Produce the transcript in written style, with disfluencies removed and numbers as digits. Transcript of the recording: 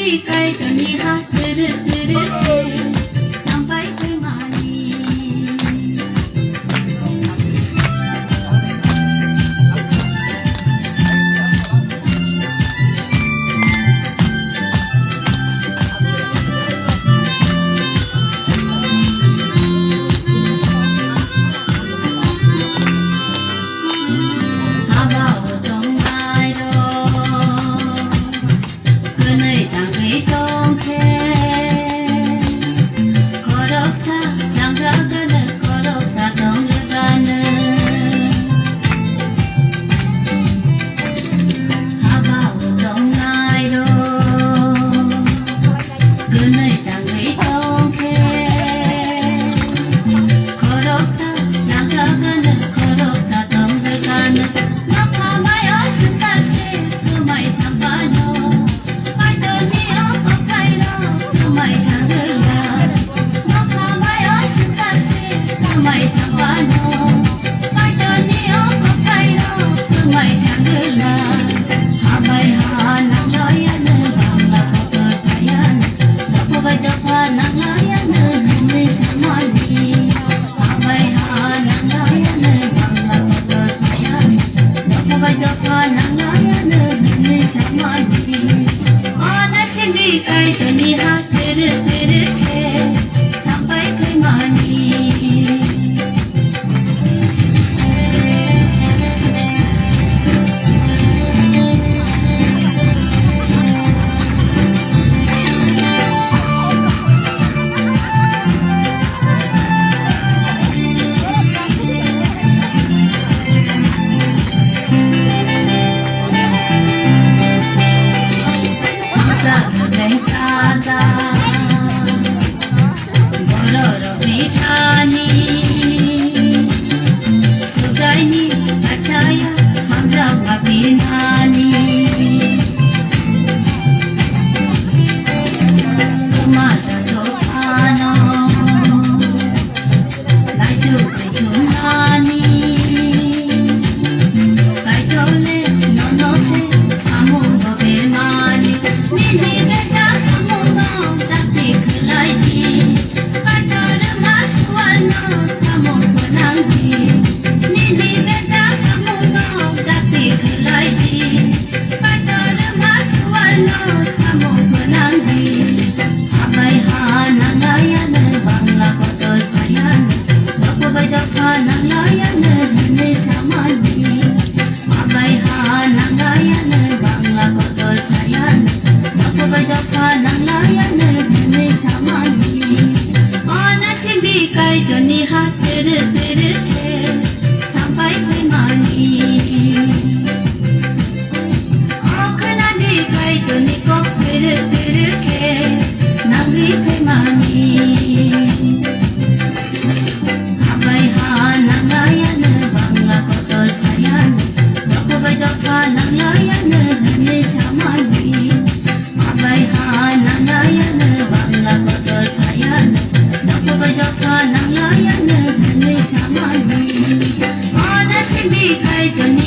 di kai tani ha tere tere sampai ke mani kai tani ha tere tere sampai ke mani kai tani ha tere tere sampai ke mani akhna di kai tani ko tere tere nangri ke mani abai ha nangayan bangla kotol kayan doko bai doko nangayan ne samani abai ha nangayan bangla kotol kayan doko bai doko nangayan ne samani ana sindi kai tani